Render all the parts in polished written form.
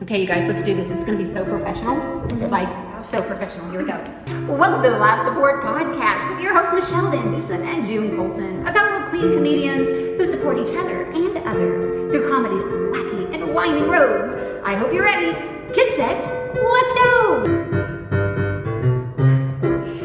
Okay, you guys, let's do this. It's going to be so professional. Like, so professional. Here we go. Well, welcome to the Live Support Podcast with your hosts, Michele VanDusen and June Colson, a couple of clean comedians who support each other and others through comedy's wacky and winding roads. I hope you're ready. Get set. Let's go.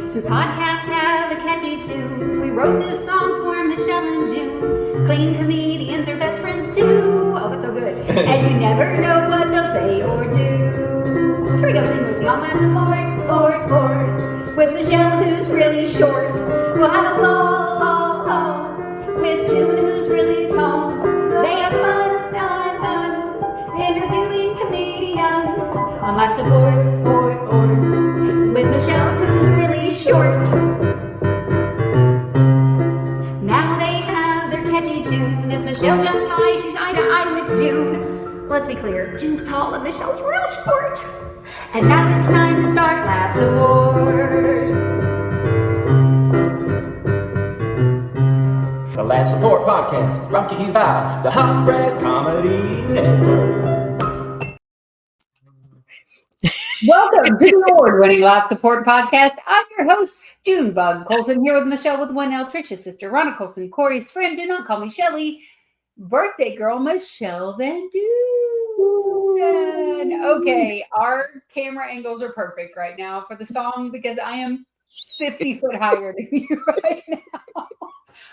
Since podcasts have a catchy tune, we wrote this song for Michele and June. Clean comedians are best friends too. Oh, it's so good. And you never know what they'll say or do. Here we go, sing with me on Live Support. With Michele, who's really short. We'll have a ball. With June, who's really tall. They have fun. Interviewing comedians on Live Support. With Michele, who's really short. Now they have their catchy tune. If Michele jumps high, she's eye to eye with June. Let's be clear, June's tall and Michelle's real short. And now it's time to start Live Support. The Live Support Podcast is brought to you by the Hot Breath Comedy Network. Welcome to the award-winning Live Support Podcast. I'm your host, June Colson, here with Michele with one L, Trisha's sister, Ronna Colson, Corey's friend. Do not call me Shelly. Birthday girl, Michele VanDusen. Okay, our camera angles are perfect right now for the song because I am 50 foot higher than you right now.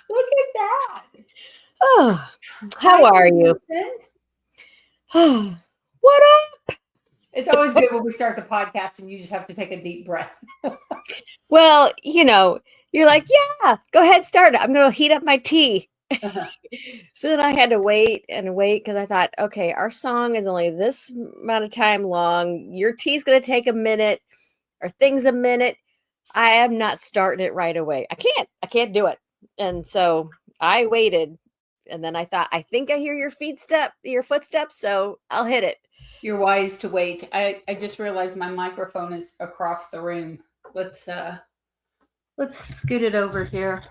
Look at that. Oh, how are you? What up? It's always good when we start the podcast and you just have to take a deep breath. Well, you're like, yeah, go ahead, start it. I'm going to heat up my tea. So then I had to wait because I thought, okay, our song is only this amount of time long. Your tea's going to take a minute or things a minute. I am not starting it right away. I can't do it. And so I waited, and then I thought, I think I hear your footsteps, so I'll hit it. You're wise to wait. I just realized my microphone is across the room. Let's scoot it over here.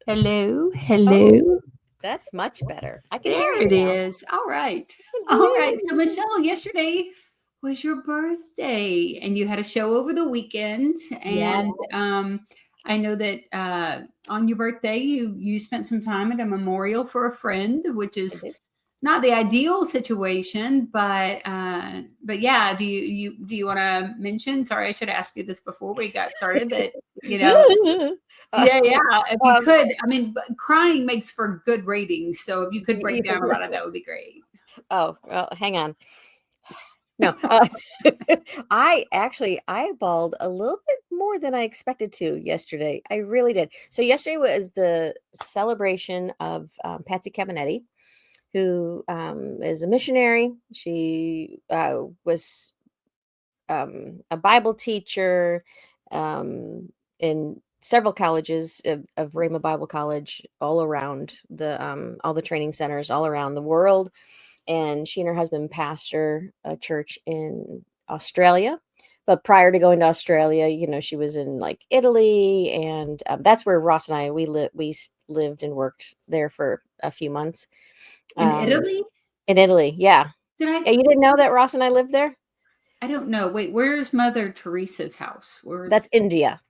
Hello. Oh, that's much better. I can hear you. There it is. All right. So Michele, yesterday was your birthday, and you had a show over the weekend. And yes. I know that on your birthday you spent some time at a memorial for a friend, which is not the ideal situation, but yeah. Do you want to mention? Sorry, I should ask you this before we got started, but yeah. If you could, I mean, crying makes for good ratings, so if you could break down about it, that would be great. Oh, well, hang on. No, I bawled a little bit more than I expected to yesterday. I really did. So yesterday was the celebration of Patsy Cabinetti, who is a missionary. She was a Bible teacher in several colleges of Rhema Bible College all around all the training centers all around the world. And she and her husband pastor a church in Australia. But prior to going to Australia, she was in like Italy, and that's where Ross and I we lived and worked there for a few months. In Italy? In Italy, yeah. Yeah, you didn't know that Ross and I lived there? I don't know. Wait, where's Mother Teresa's house? That's India.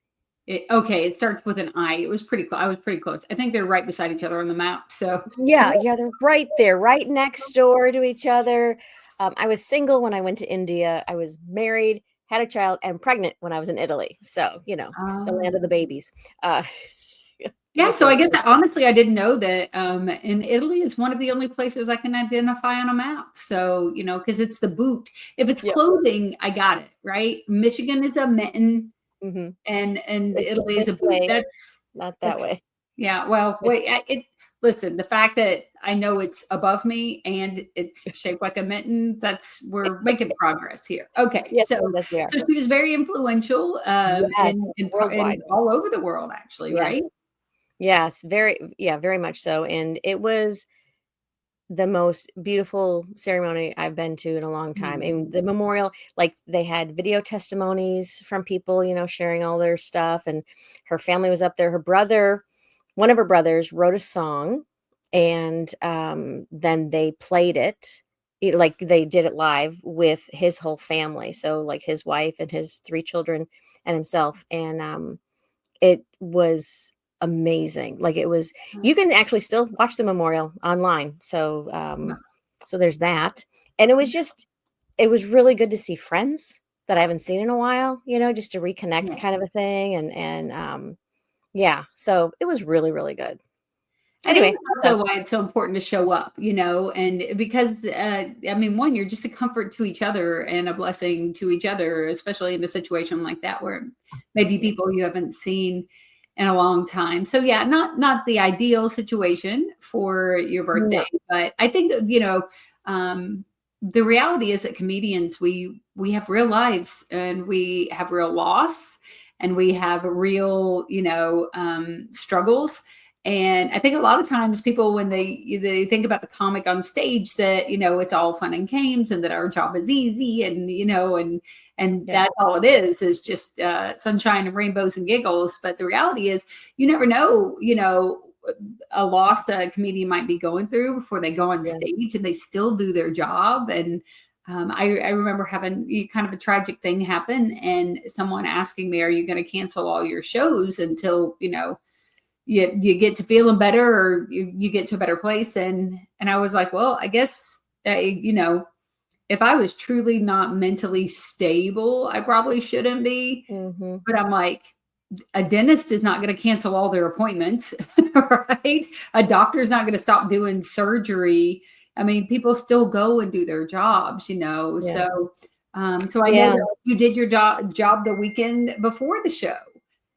It starts with an I. It was pretty close. I was pretty close. I think they're right beside each other on the map. So yeah, they're right there, right next door to each other. I was single when I went to India. I was married, had a child, and pregnant when I was in Italy. So the land of the babies. Yeah, so I guess honestly, I didn't know that in Italy is one of the only places I can identify on a map. So, because it's the boot. If it's clothing, I got it, right? Michigan is a mitten, and Italy is a boot. That's not that way. Yeah, well, wait, listen, the fact that I know it's above me and it's shaped like a mitten, we're making progress here. Okay, yes, so she was very influential in all over the world, actually, right? Yes, very much so. And it was the most beautiful ceremony I've been to in a long time. And the memorial, like they had video testimonies from people, sharing all their stuff. And her family was up there. One of her brothers wrote a song, and then they played it like they did it live with his whole family. So like his wife and his 3 children and himself. And it was amazing. Like it was, you can actually still watch the memorial online. So so there's that. And it was really good to see friends that I haven't seen in a while, just to reconnect Yeah. kind of a thing. And yeah, so it was really, really good. I think Anyway, that's also why it's so important to show up, and because, I mean, one, you're just a comfort to each other and a blessing to each other, especially in a situation like that where maybe people you haven't seen in a long time. So yeah, not the ideal situation for your birthday, no. but I think that, the reality is that comedians, we have real lives and we have real loss and we have real, struggles. And I think a lot of times people, when they think about the comic on stage, that it's all fun and games, and that our job is easy, and and Yeah. that's all it is just sunshine and rainbows and giggles. But the reality is, you never know, a loss that a comedian might be going through before they go on Yeah. stage, and they still do their job. And I remember having kind of a tragic thing happen, and someone asking me, "Are you going to cancel all your shows until you get to feeling better, or you get to a better place?" And I was like, well, I guess if I was truly not mentally stable, I probably shouldn't be. Hmm. But I'm like, a dentist is not going to cancel all their appointments, right? A doctor's not going to stop doing surgery. I mean, people still go and do their jobs, Yeah. so I know Yeah. that you did your job the weekend before the show.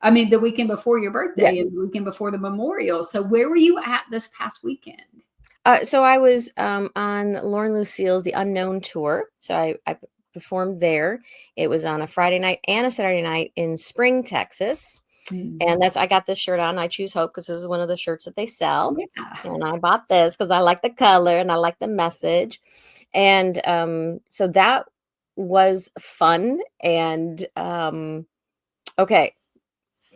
I mean, the weekend before your birthday Yes. and the weekend before the memorial. So where were you at this past weekend? So I was on Lauren Lucille's The Unknown tour. So I performed there. It was on a Friday night and a Saturday night in Spring, Texas. Mm. And I got this shirt on. I choose Hope because this is one of the shirts that they sell. Yeah. And I bought this because I like the color and I like the message. And so that was fun. And okay,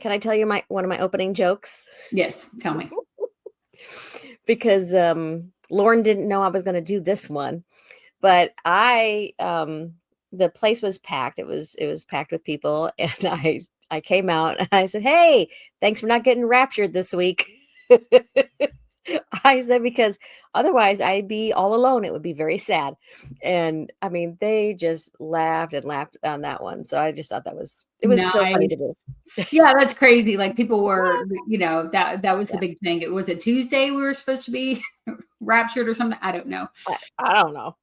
can I tell you one of my opening jokes? Yes. Tell me. Because Lauren didn't know I was going to do this one, but the place was packed. It was packed with people, and I came out and I said, "Hey, thanks for not getting raptured this week." I said, because otherwise I'd be all alone. It would be very sad. And I mean, they just laughed and laughed on that one. So I just thought it was so funny to Nice. do. Yeah, that's crazy. Like people were, that was the Yeah. big thing. It was a Tuesday we were supposed to be raptured or something. I don't know. I don't know.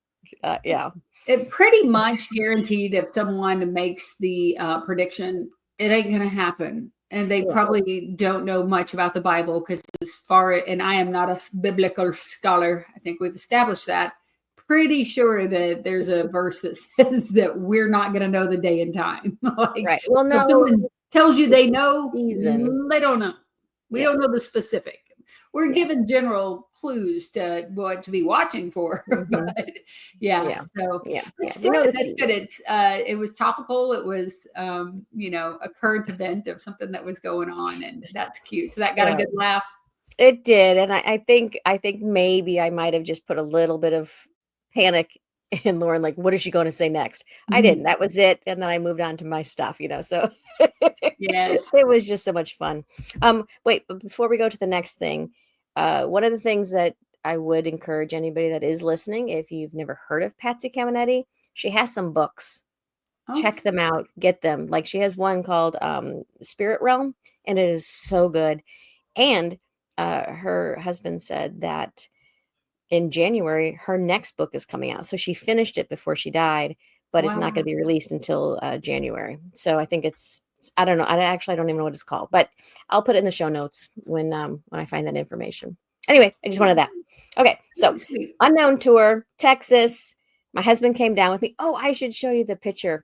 Yeah. It pretty much guaranteed if someone makes the prediction, it ain't going to happen. And they Yeah. probably don't know much about the Bible because, and I am not a biblical scholar. I think we've established that. Pretty sure that there's a verse that says that we're not going to know the day and time. Like, Right. Well, if no, someone tells you they know, season. they don't know. We Yeah. don't know the specific. We're Yeah. given general clues to what to be watching for. Mhm. But yeah, Yeah. so Yeah. that's You know good. the That's season. good. It was topical. It was a current event of something that was going on, and that's cute. So that got a Right. good laugh. It did, and I think maybe I might have just put a little bit of panic in Lauren, like, what is she going to say next? I Mhm. didn't. That was it, and then I moved on to my stuff, so Yes. it was just so much fun. Wait, but before we go to the next thing, one of the things that I would encourage anybody that is listening, if you've never heard of Patsy Camenetti, she has some books. Okay. Check them out, get them. Like she has one called Spirit Realm, and it is so good. And her husband said that in January, her next book is coming out. So she finished it before she died, but it's not going Wow. to be released until January. So I think I don't know. I don't even know what it's called, but I'll put it in the show notes when I find that information. Anyway, I just wanted that. Okay, so Sweet. Unknown tour, Texas. My husband came down with me. Oh, I should show you the picture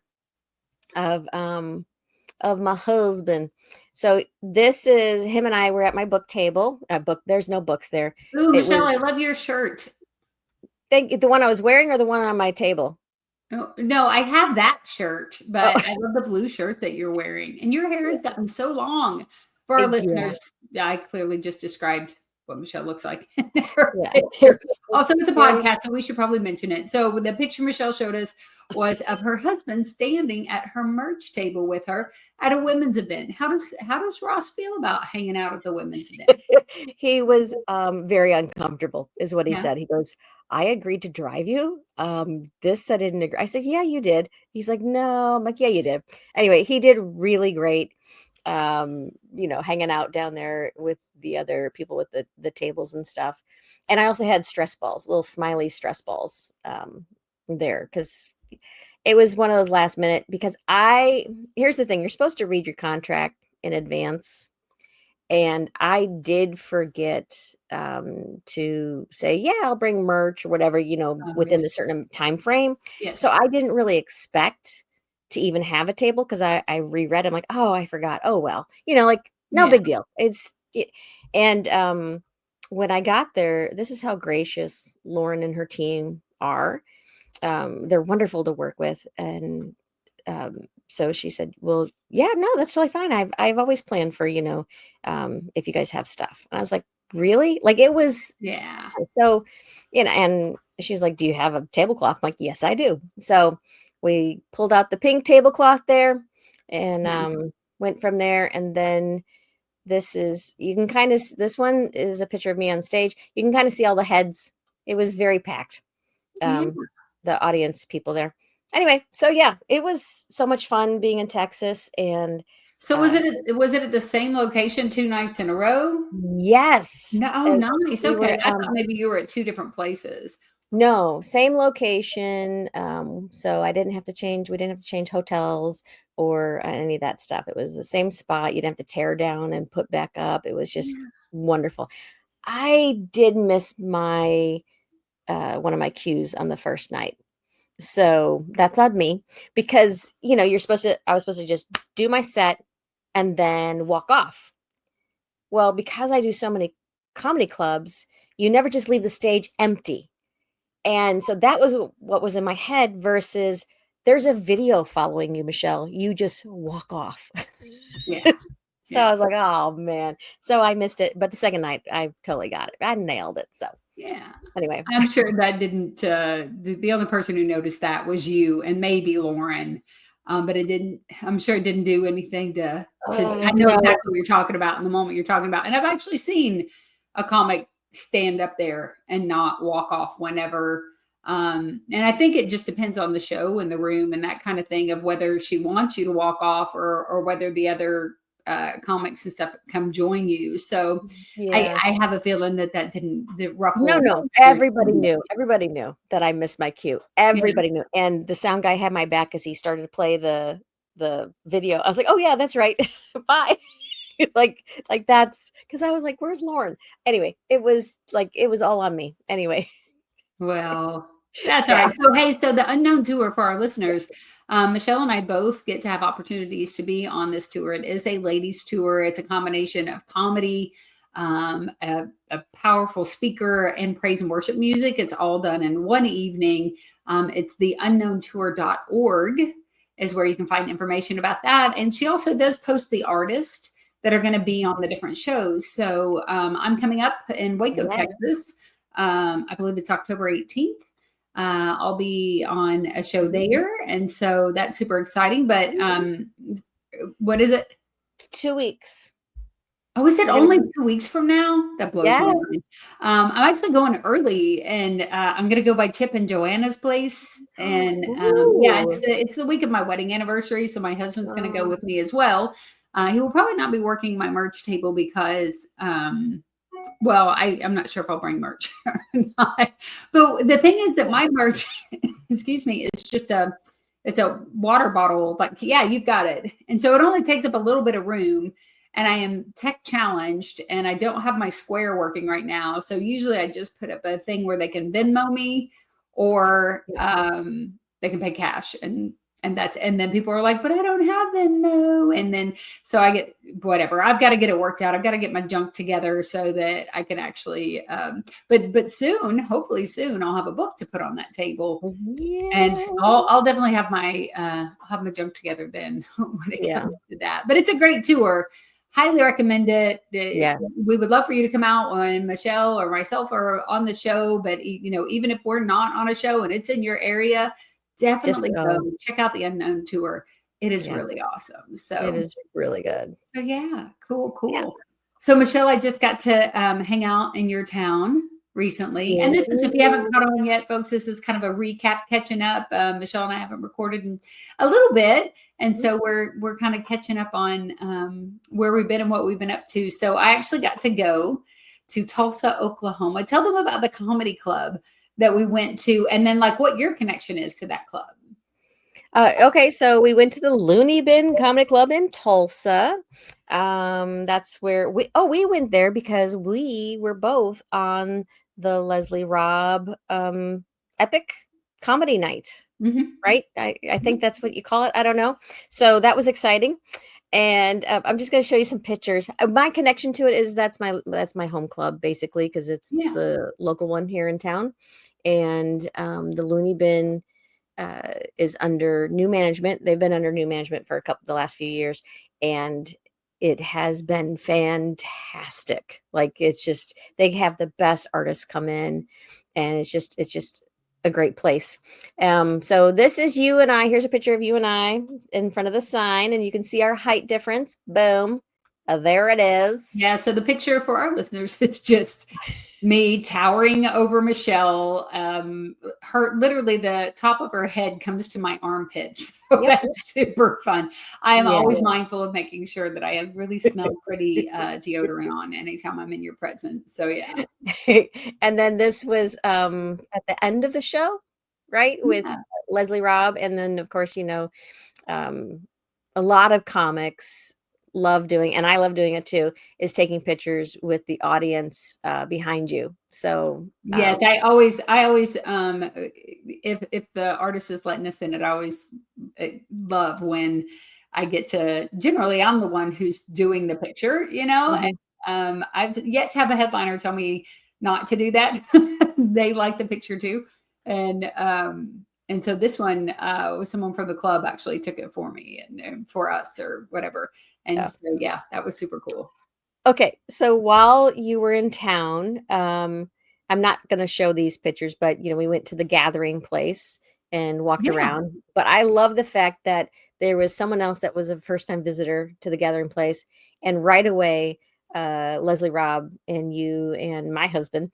of my husband. So this is him and I were at my book table. There's no books there. Ooh, It Michelle, was I love your shirt. the one I was wearing or the one on my table. Oh, no, I have that shirt, Oh, but I love the blue shirt that you're wearing. And your hair has gotten so long. For our yeah. listeners, I clearly just described what Michele looks like in her Yeah. picture. Also, it's a very- podcast, so we should probably mention it. So the picture Michele showed us was of her husband standing at her merch table with her at a women's event. How does Ross feel about hanging out at the women's event? He was very uncomfortable, is what he Yeah. said. He goes, I agreed to drive you. This I didn't agree. I said, yeah, you did. He's like, no. I'm like, yeah, you did. Anyway, he did really great. Hanging out down there with the other people with the tables and stuff. And I also had stress balls, little smiley stress balls there, because it was one of those last minute, because here's the thing, you're supposed to read your contract in advance. And I did forget to say, yeah, I'll bring merch or whatever, within Yeah. the certain time frame. Yes. So I didn't really expect to even have a table, because I reread. I'm like, oh, I forgot. Oh, well, like no Yeah. big deal. And when I got there, this is how gracious Lauren and her team are. They're wonderful to work with. And so she said, well, yeah, no, that's totally fine. I've always planned for, if you guys have stuff. And I was like, really? Like, it was, Yeah. so, and she's like, do you have a tablecloth? I'm like, yes, I do. So we pulled out the pink tablecloth there and Nice. went from there. And then this one is a picture of me on stage. You can kind of see all the heads. It was very packed. Yeah. The audience people there. Anyway, so yeah, it was so much fun being in Texas. And So was it at the same location 2 nights in a row? yes. No, oh, nice. we Okay. were, I thought maybe you were at 2 different places. no, same location. So we didn't have to change hotels or any of that stuff. It was the same spot. You didn't have to tear down and put back up. It was just wonderful. I did miss my one of my cues on the first night. So that's on me, because I was supposed to just do my set and then walk off. Well, because I do so many comedy clubs, you never just leave the stage empty. And so that was what was in my head, versus there's a video following you, Michele. You just walk off. Yeah. So I was like, oh man. So I missed it. But the second night, I totally got it. I nailed it. So Yeah. anyway. I'm sure that didn't, the only person who noticed that was you and maybe Lauren. But I'm sure it didn't do anything to I know No. exactly what you're talking about in the moment you're talking about. And I've actually seen a comic stand up there and not walk off whenever. And I think it just depends on the show and the room and that kind of thing, of whether she wants you to walk off or whether the other comics and stuff come join you. So Yeah. I have a feeling that didn't ruffle. No. Everybody knew that I missed my cue. Everybody knew. And the sound guy had my back as he started to play the video. I was like, oh yeah, that's right. Bye. like that's because I was like, where's Lauren? Anyway, it was all on me. Anyway. Well, that's all right. So, hey, so the Unknown Tour, for our listeners, Michele and I both get to have opportunities to be on this tour. It is a ladies' tour. It's a combination of comedy, a powerful speaker, and praise and worship music. It's all done in one evening. It's the unknowntour.org is where you can find information about that. And she also does post the artists that are going to be on the different shows. So I'm coming up in Waco, Texas. I believe it's October 18th. I'll be on a show there. And so that's super exciting. But what is it? It's 2 weeks. Oh, is it only 2 weeks from now? That blows my mind. I'm actually going early, and I'm going to go by Chip and Joanna's place. And yeah, it's the week of my wedding anniversary. So my husband's going to go with me as well. He will probably not be working my merch table because well, I'm not sure if I'll bring merch or not. But the thing is that my merch, excuse me, it's a water bottle. Like, yeah, you've got it. And so it only takes up a little bit of room. And I am tech challenged and I don't have my Square working right now. So usually I just put up a thing where they can Venmo me or they can pay cash. And then people are like, but I don't have Venmo. And then, so I get whatever, I've got to get it worked out. I've got to get my junk together so that I can actually, but soon, hopefully soon, I'll have a book to put on that table. Yeah. And I'll definitely have my, I'll have my junk together then when it comes to that. But it's a great tour. highly recommend it. Yes. We would love for you to come out when Michele or myself are on the show. But even if we're not on a show and it's in your area, definitely go check out the Unknown Tour. It is really awesome. So it is really good. So yeah, cool. Yeah. So Michele, I just got to hang out in your town recently. And this is, if you haven't caught on yet, folks, this is kind of a recap, catching up. Michele and I haven't recorded in a little bit. And so we're kind of catching up on where we've been and what we've been up to. So I actually got to go to Tulsa, Oklahoma. Tell them about the comedy club that we went to, and then like what your connection is to that club. Okay, so we went to the Looney Bin Comedy Club in Tulsa. That's where we went there because we were both on the Leslie Robb Epic Comedy Night, right? I think that's what you call it. I don't know. So that was exciting. And I'm just going to show you some pictures. My connection to it is that's my home club basically, because it's the local one here in town. And the Looney Bin is under new management. They've been under new management for the last few years, and it has been fantastic. Like it's just, they have the best artists come in, and it's just a great place. So this is you and I. Here's a picture of you and I in front of the sign, and you can see our height difference. Boom. There it is. Yeah. So the picture for our listeners, it's just me towering over Michele. Her literally the top of her head comes to my armpits. So that's super fun. I am always mindful of making sure that I have really smell pretty deodorant on anytime I'm in your presence. So yeah. And then this was at the end of the show, right? With Leslie Robb. And then of course, a lot of comics love doing, and I love doing it too, is taking pictures with the audience behind you. So yes, I always if the artist is letting us in, it, I always love when I get to, generally I'm the one who's doing the picture, and I've yet to have a headliner tell me not to do that. They like the picture too. And so this one was someone from the club actually took it for me and for us or whatever. And so, that was super cool. Okay. So while you were in town, I'm not going to show these pictures, but, we went to the gathering place and walked around. But I love the fact that there was someone else that was a first-time visitor to the gathering place. And right away, Leslie Robb and you and my husband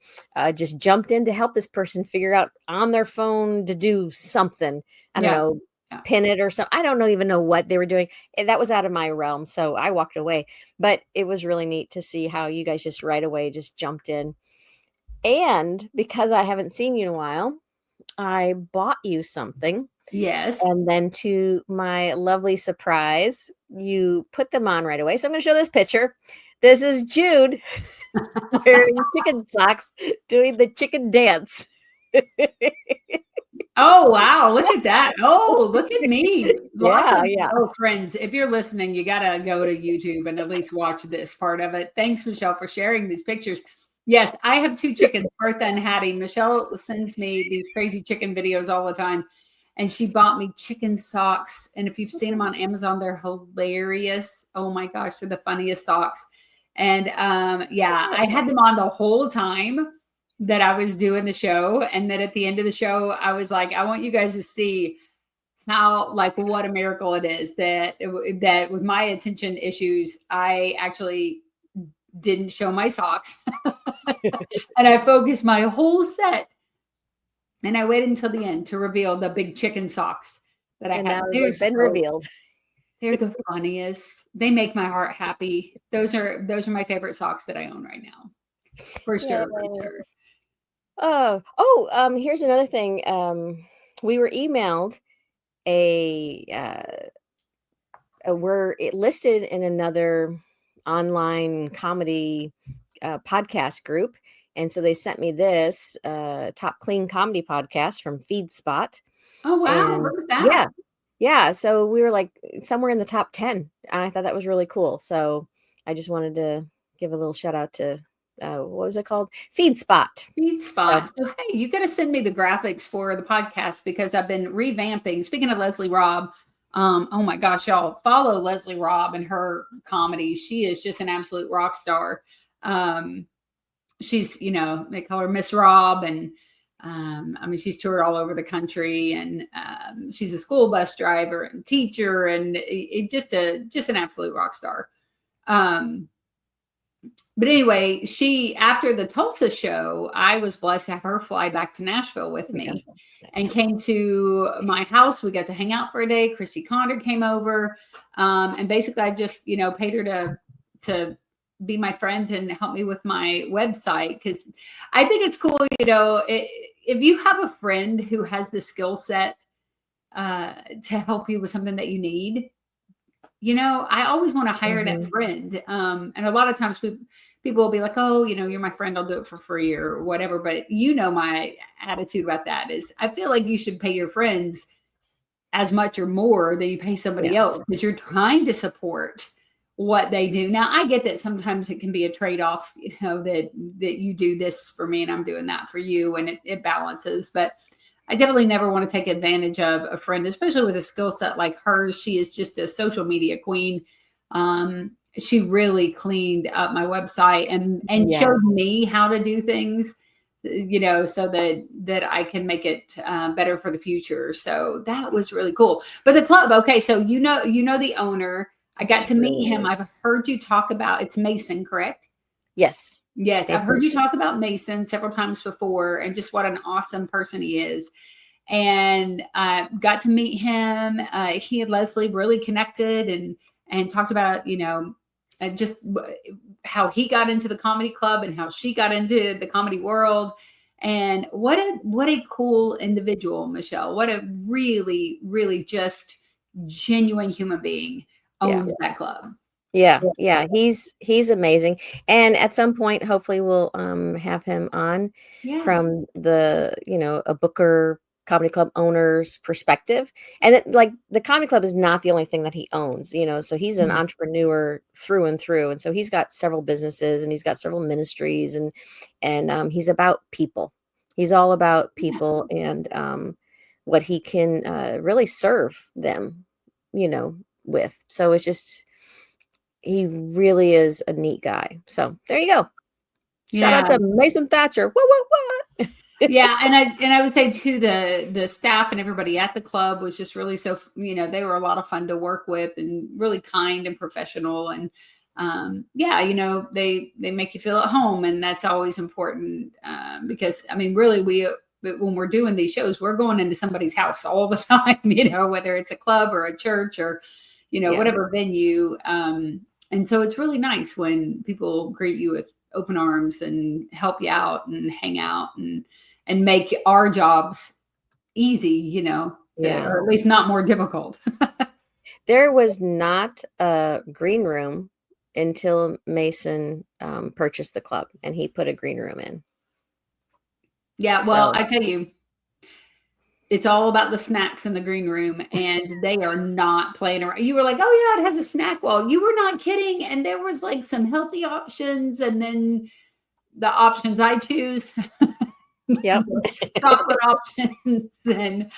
just jumped in to help this person figure out on their phone to do something. I don't know, pin it or something. I don't even know what they were doing. That was out of my realm. So I walked away, but it was really neat to see how you guys just right away just jumped in. And because I haven't seen you in a while, I bought you something. Yes. And then to my lovely surprise, you put them on right away. So I'm going to show this picture. This is June wearing chicken socks, doing the chicken dance. Oh, wow. Look at that. Oh, look at me. Yeah. Oh, friends, if you're listening, you got to go to YouTube and at least watch this part of it. Thanks, Michele, for sharing these pictures. Yes, I have two chickens, Bertha and Hattie. Michele sends me these crazy chicken videos all the time. And she bought me chicken socks. And if you've seen them on Amazon, they're hilarious. Oh my gosh, they're the funniest socks. And I had them on the whole time that I was doing the show. And then at the end of the show, I was like, I want you guys to see how, like, what a miracle it is that with my attention issues, I actually didn't show my socks. And I focused my whole set. And I waited until the end to reveal the big chicken socks that I had. They've been revealed. They're the funniest. They make my heart happy. Those are my favorite socks that I own right now. For sure. Here's another thing. We were emailed we're listed in another online comedy podcast group. And so they sent me this top clean comedy podcast from FeedSpot. Oh, wow. And look at that. Yeah. So we were like somewhere in the top 10. And I thought that was really cool. So I just wanted to give a little shout out to, what was it called? FeedSpot. FeedSpot. So, hey, you got to send me the graphics for the podcast because I've been revamping. Speaking of Leslie Robb, Oh my gosh, y'all follow Leslie Robb and her comedy. She is just an absolute rock star. She's, they call her Miss Robb, and I mean, she's toured all over the country, and she's a school bus driver and teacher, and just an absolute rock star. But anyway, after the Tulsa show, I was blessed to have her fly back to Nashville with me and came to my house. We got to hang out for a day. Christy Condor came over. And basically I just, paid her to be my friend and help me with my website. Cause I think it's cool, if you have a friend who has the skill set to help you with something that you need, I always want to hire that friend. And a lot of times people will be like, oh, you're my friend, I'll do it for free or whatever. But my attitude about that is I feel like you should pay your friends as much or more than you pay somebody else, because you're trying to support what they do. Now, I get that sometimes it can be a trade-off, that you do this for me and I'm doing that for you, and it balances. But I definitely never want to take advantage of a friend, especially with a skill set like hers. She is just a social media queen. She really cleaned up my website and showed me how to do things, so that I can make it better for the future. So that was really cool. But the club, okay, so the owner. I got to meet him. I've heard you talk about, it's Mason, correct? Yes. Yes, I've heard you talk about Mason several times before, and just what an awesome person he is. And got to meet him. He and Leslie really connected and talked about, just how he got into the comedy club and how she got into the comedy world. And what a cool individual, Michele. What a really, really just genuine human being owns that club. Yeah. He's amazing. And at some point, hopefully we'll have him on from the, a Booker Comedy Club owner's perspective. And the comedy club is not the only thing that he owns, so he's an entrepreneur through and through. And so he's got several businesses and he's got several ministries, and he's about people. He's all about people and what he can really serve them, with. So it's just, he really is a neat guy. So there you go. Shout out to Mason Thatcher. What? Yeah, and I would say too, the staff and everybody at the club was just really they were a lot of fun to work with and really kind and professional, and they make you feel at home, and that's always important because I mean really when we're doing these shows, we're going into somebody's house all the time, whether it's a club or a church or whatever venue. And so it's really nice when people greet you with open arms and help you out and hang out and make our jobs easy, or at least not more difficult. There was not a green room until Mason purchased the club, and he put a green room in. Yeah, well, I tell you, it's all about the snacks in the green room, and they are not playing around. You were like, oh yeah, it has a snack wall. You were not kidding. And there was like some healthy options, and then the options I choose. Yep. Chocolate options. And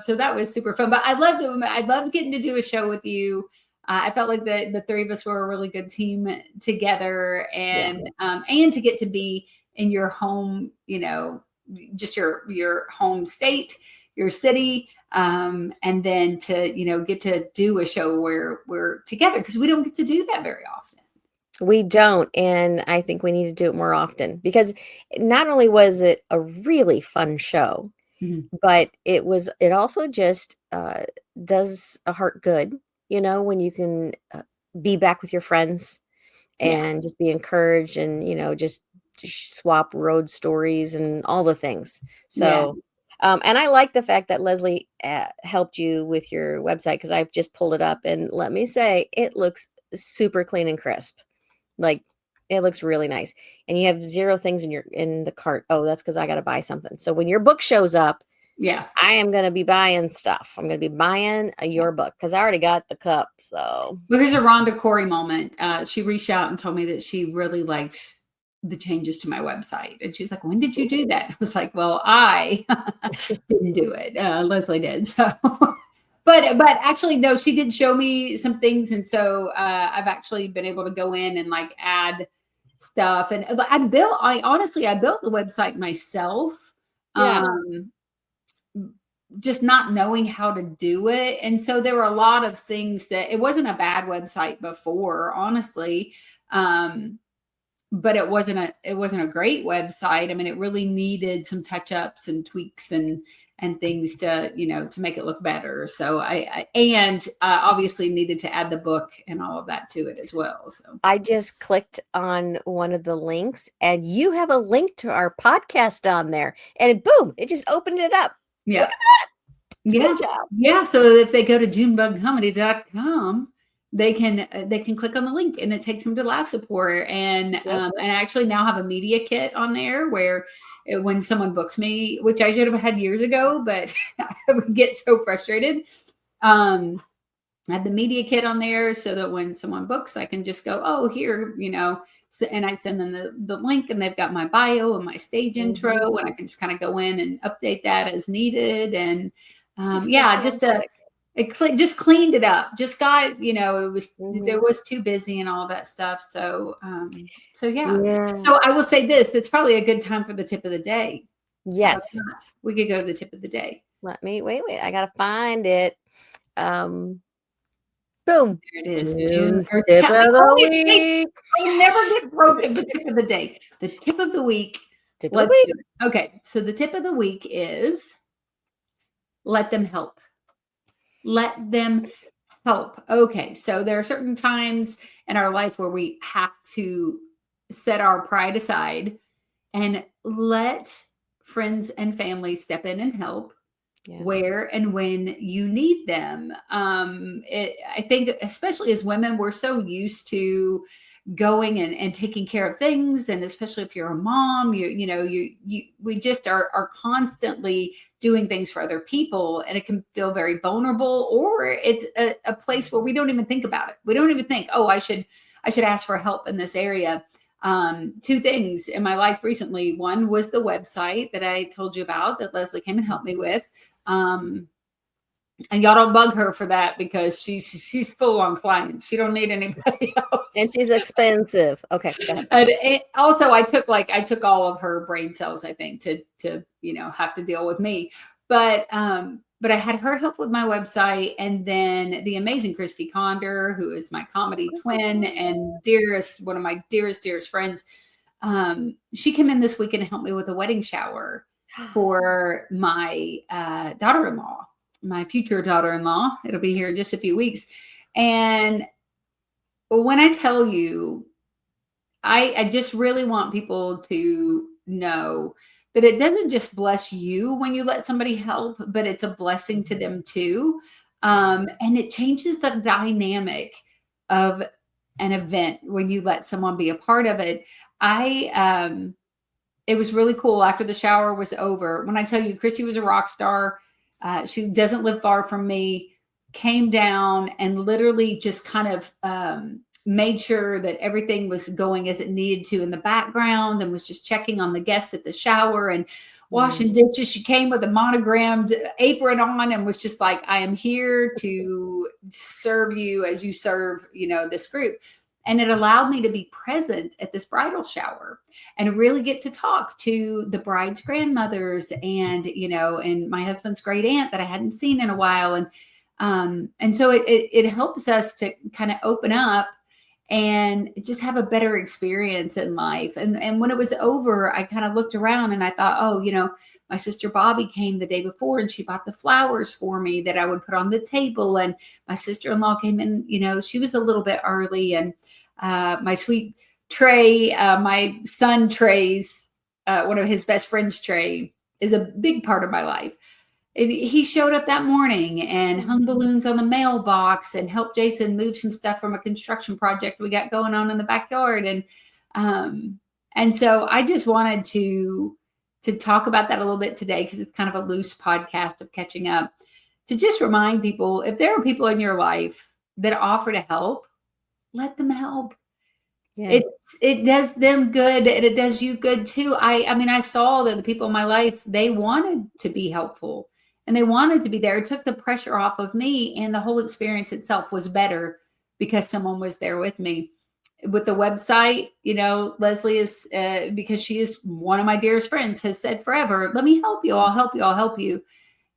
so that was super fun. But I loved getting to do a show with you. I felt like the three of us were a really good team together, and to get to be in your home, just your home state, your city, and then to get to do a show where we're together, because we don't get to do that very often. We don't, and I think we need to do it more often, because not only was it a really fun show, but it also just does a heart good, when you can be back with your friends and just be encouraged, and just swap road stories and all the things. So and I like the fact that Leslie helped you with your website, because I've just pulled it up, and let me say, it looks super clean and crisp. Like, it looks really nice. And you have 0 things in the cart. Oh, that's because I got to buy something. So when your book shows up, I am going to be buying stuff. I'm going to be buying your book, because I already got the cup. So well, here's a Rhonda Corey moment. She reached out and told me that she really liked the changes to my website. And she's like, when did you do that? I was like, well, I didn't do it. Leslie did. So, But actually, no, she did show me some things, and so I've actually been able to go in and like add stuff. And I honestly built the website myself. Yeah. Just not knowing how to do it. And so there were a lot of things that it wasn't a bad website before, honestly. But it wasn't a great website. I mean, it really needed some touch ups and tweaks and things to, to make it look better. So I obviously needed to add the book and all of that to it as well. So I just clicked on one of the links and you have a link to our podcast on there, and boom, it just opened it up. yeah. Look at that. Yeah. Good job. Yeah. So if they go to junebugcomedy.com, they can click on the link and it takes them to live support. And and I actually now have a media kit on there where when someone books me, which I should have had years ago, but I would get so frustrated. I had the media kit on there so that when someone books, I can just go, oh, here, and I send them the link, and they've got my bio and my stage intro, and I can just kind of go in and update that as needed. And just cleaned it up. Just got, it was there was too busy and all that stuff. So yeah. So I will say this: it's probably a good time for the tip of the day. Yes, we could go to the tip of the day. Let me wait. I gotta find it. Boom. There it is. June's tip of the week. I never get broken. The tip of the day. The tip of the week. Let's do it. Okay. So the tip of the week is let them help. Let them help. Okay. So there are certain times in our life where we have to set our pride aside and let friends and family step in and help. Yeah. Where and when you need them. I think, especially as women, we're so used to going and taking care of things, and especially if you're a mom, we just are constantly doing things for other people, and it can feel very vulnerable, or it's a place where we don't even think about it. We don't even think, oh, I should ask for help in this area. Two things in my life recently. One was the website that I told you about that Leslie came and helped me with. And y'all don't bug her for that because she's full on clients. She don't need anybody else. And she's expensive. Okay. And also I took all of her brain cells, I think, to have to deal with me. But I had her help with my website, and then the amazing Christy Condor, who is my comedy twin and one of my dearest friends. She came in this weekend and helped me with a wedding shower for my daughter-in-law, my future daughter-in-law. It'll be here in just a few weeks. And when I tell you, I just really want people to know that it doesn't just bless you when you let somebody help, but it's a blessing to them too. And it changes the dynamic of an event when you let someone be a part of it. It was really cool after the shower was over. When I tell you, Christy was a rock star. She doesn't live far from me, came down and literally just kind of made sure that everything was going as it needed to in the background, and was just checking on the guests at the shower and washing dishes. She came with a monogrammed apron on and was just like, I am here to serve you as you serve, this group. And it allowed me to be present at this bridal shower and really get to talk to the bride's grandmothers and my husband's great aunt that I hadn't seen in a while. And so it helps us to kind of open up and just have a better experience in life. And when it was over, I kind of looked around and I thought, oh, my sister Bobby came the day before and she bought the flowers for me that I would put on the table. And my sister-in-law came in, she was a little bit early, and my sweet Trey, my son Trey's, one of his best friends, Trey, is a big part of my life. He showed up that morning and hung balloons on the mailbox and helped Jason move some stuff from a construction project we got going on in the backyard. And so I just wanted to talk about that a little bit today, because it's kind of a loose podcast of catching up, to just remind people, if there are people in your life that offer to help, let them help. Yeah. It does them good, and it does you good too. I mean, I saw that the people in my life, they wanted to be helpful, and they wanted to be there. It took the pressure off of me, and the whole experience itself was better because someone was there with me. With the website, Leslie is, because she is one of my dearest friends, has said forever, let me help you. I'll help you. I'll help you.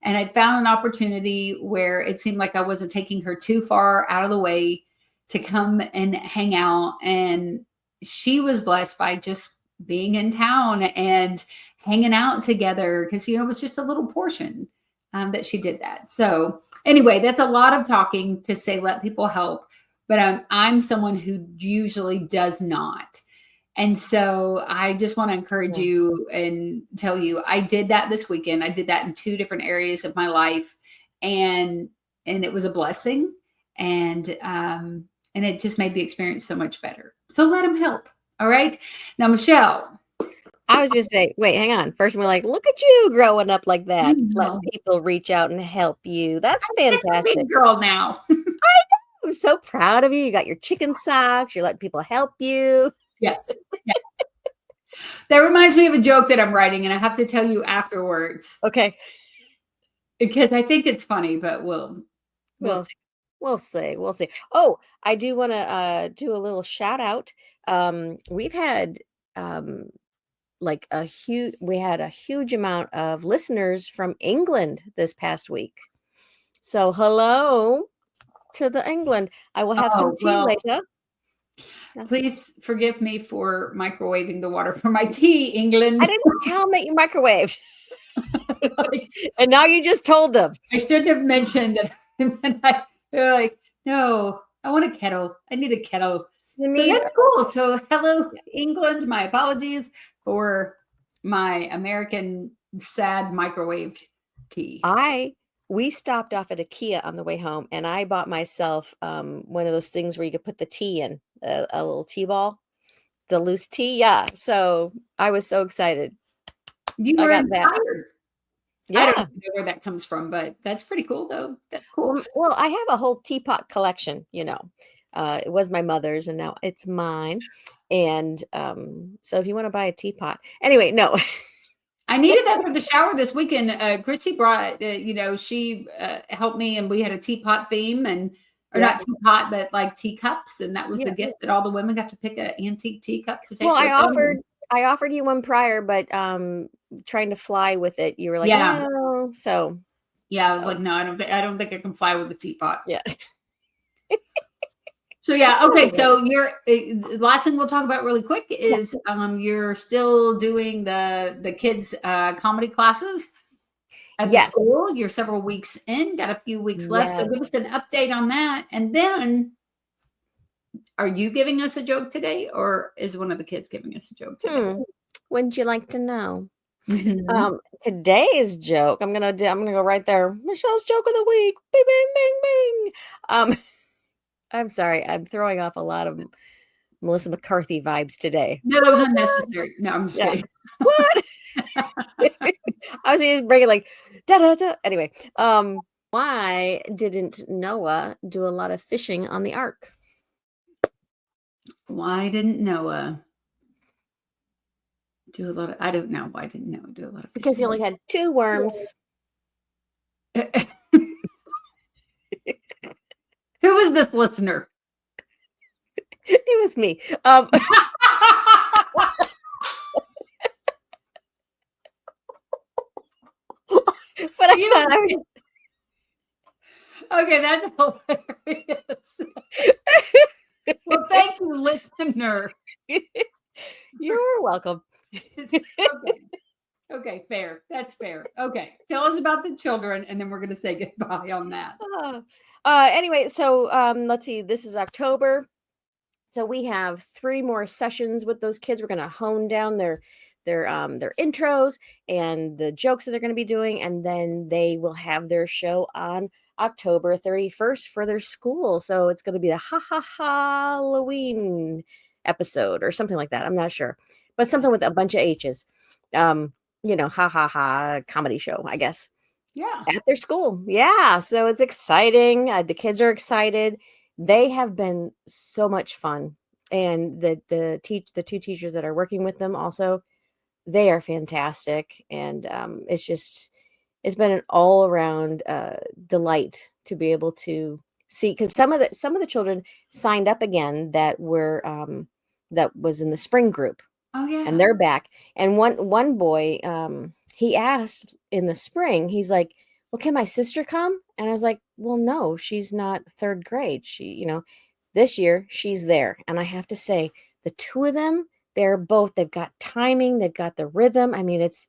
And I found an opportunity where it seemed like I wasn't taking her too far out of the way to come and hang out. And she was blessed by just being in town and hanging out together because, it was just a little portion that she did that. So anyway, that's a lot of talking to say, let people help. But I'm someone who usually does not. And so I just want to encourage you and tell you, I did that this weekend. I did that in 2 different areas of my life, and it was a blessing, and it just made the experience so much better. So let them help. All right. Now, Michele. I was just saying, wait, hang on. First, we're like, look at you growing up like that, letting people reach out and help you. That's fantastic. I'm a big girl now. I'm so proud of you. You got your chicken socks. You're letting people help you. Yes. That reminds me of a joke that I'm writing, and I have to tell you afterwards. Okay. Because I think it's funny, but we'll see. We'll see. Oh, I do want to do a little shout out. We've had we had a huge amount of listeners from England this past week. So hello to the England. I will have some tea later. Please forgive me for microwaving the water for my tea, England. I didn't tell them that you microwaved. And now you just told them. I shouldn't have mentioned it. And they're like, no, I want a kettle. I need a kettle. So that's cool. So hello, England. My apologies for my American sad microwaved tea. We stopped off at IKEA on the way home, and I bought myself one of those things where you could put the tea in, a little tea ball, the loose tea. Yeah. So I was so excited. You were inspired. Yeah. I don't know where that comes from, but that's pretty cool, though. That's cool. Well, I have a whole teapot collection, It was my mother's, and now it's mine. And so if you want to buy a teapot. Anyway, no. I needed that for the shower this weekend. Christy brought, she helped me, and we had a teapot theme, not teapot, but like teacups. And that was the gift that all the women got to pick an antique teacup to take. Well, I offered you one prior, but trying to fly with it, you were like, no. So I was like, no, I don't think I can fly with a teapot. Yeah. So okay. So your last thing we'll talk about really quick is you're still doing the kids comedy classes at the school. You're several weeks in, got a few weeks left. So give us an update on that. And then, are you giving us a joke today, or is one of the kids giving us a joke today? Wouldn't you like to know? Mm-hmm. Today's joke, I'm gonna go right there. Michelle's joke of the week. Bing, bing, bing, bing. I'm sorry. I'm throwing off a lot of Melissa McCarthy vibes today. No, that was unnecessary. No, I'm just kidding. What? I was just bringing like da da da. Anyway, why didn't Noah do a lot of fishing on the ark? Why didn't Noah do a lot of? I don't know. Why didn't Noah do a lot of fishing? Because he only had 2 worms. Who was this listener? It was me. But okay, that's hilarious. Well, thank you, listener. You're welcome. Okay, fair. That's fair. Okay, tell us about the children, and then we're going to say goodbye on that. Anyway, so let's see. This is October, so we have 3 more sessions with those kids. We're going to hone down their intros and the jokes that they're going to be doing, and then they will have their show on October 31st for their school. So it's going to be the Halloween episode or something like that. I'm not sure, but something with a bunch of H's. Comedy show, I guess. Yeah. At their school. Yeah. So it's exciting. The kids are excited. They have been so much fun. And the 2 teachers that are working with them also, they are fantastic. And it's just, it's been an all around delight to be able to see, because some of the children signed up again that were that was in the spring group, Oh yeah. and they're back. And one boy, he asked in the spring, he's like, well, can my sister come? And I was like, well, no, she's not third grade. She, this year she's there. And I have to say, the two of them, they've got timing, they've got the rhythm. I mean, it's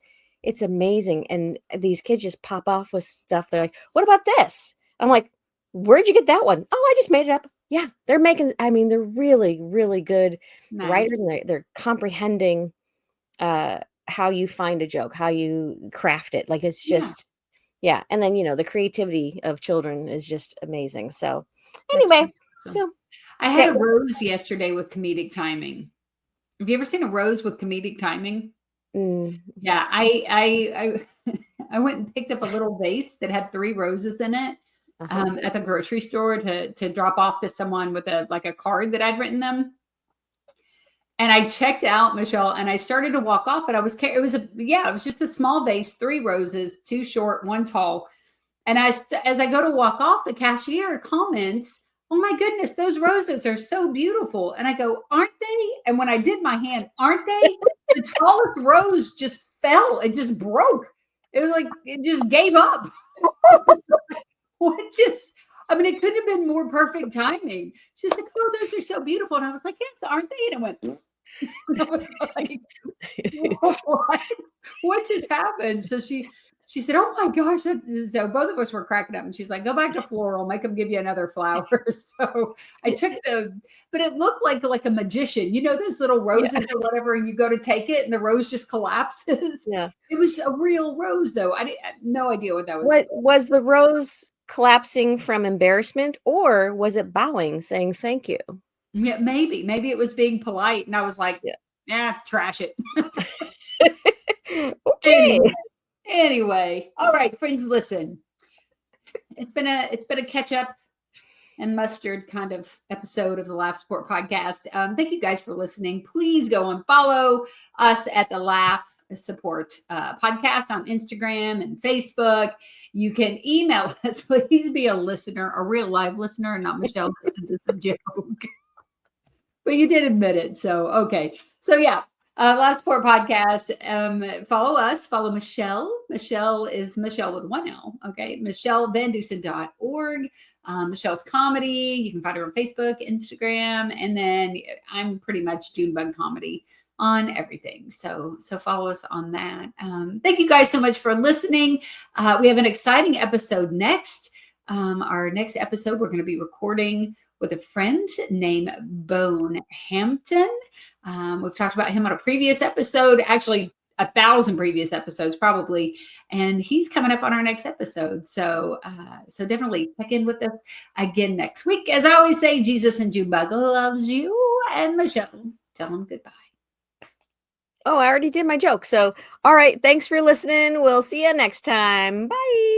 amazing. And these kids just pop off with stuff. They're like, what about this? I'm like, where'd you get that one? Oh, I just made it up. Yeah, they're really, really good writers, and they're comprehending how you find a joke, how you craft it. Like, it's just, yeah. And then, the creativity of children is just amazing. So anyway, so I had a rose yesterday with comedic timing. Have you ever seen a rose with comedic timing? Yeah, I went and picked up a little vase that had 3 roses in it at the grocery store to drop off to someone with a card that I'd written them. And I checked out, Michelle, and I started to walk off, and it was just a small vase, 3 roses, 2 short, 1 tall. And as I go to walk off, the cashier comments, "Oh my goodness, those roses are so beautiful." And I go, "Aren't they?" And when I did my hand, "Aren't they?" The tallest rose just fell. It just broke. It was like it just gave up. It couldn't have been more perfect timing. She's like, "Oh, those are so beautiful." And I was like, "Yes, aren't they?" And it went, I was like, what just happened? So she said, "Oh my gosh." So both of us were cracking up, and she's like, "Go back to floral, make them give you another flower." So I took but it looked like a magician, those little roses or whatever, and you go to take it and the rose just collapses. Yeah. It was a real rose though. I had no idea what that was. What was the rose collapsing from embarrassment, or was it bowing, saying thank you? Yeah, maybe it was being polite, and I was like, "Yeah, trash it." Okay. Anyway, all right, friends, listen. It's been a catch up and mustard kind of episode of the Laugh Support Podcast. Thank you guys for listening. Please go and follow us at the Laugh Support Podcast on Instagram and Facebook. You can email us. Please be a listener, a real live listener, and not Michelle, since it's a joke. But you did admit it. So, okay. So, yeah. Laugh Support Podcast. Follow us. Follow Michelle. Michelle is Michelle with 1 L. Okay. MichelleVanDusen.org. Michelle's Comedy. You can find her on Facebook, Instagram. And then I'm pretty much Junebug Comedy on everything. So follow us on that. Thank you guys so much for listening. We have an exciting episode next. Our next episode, we're going to be recording with a friend named Bone Hampton. We've talked about him on a previous episode, actually 1,000 previous episodes probably, and he's coming up on our next episode. So definitely check in with us again next week. As I always say, Jesus and Junebug loves you, and Michelle, tell them goodbye. Oh, I already did my joke. So, all right. Thanks for listening. We'll see you next time. Bye.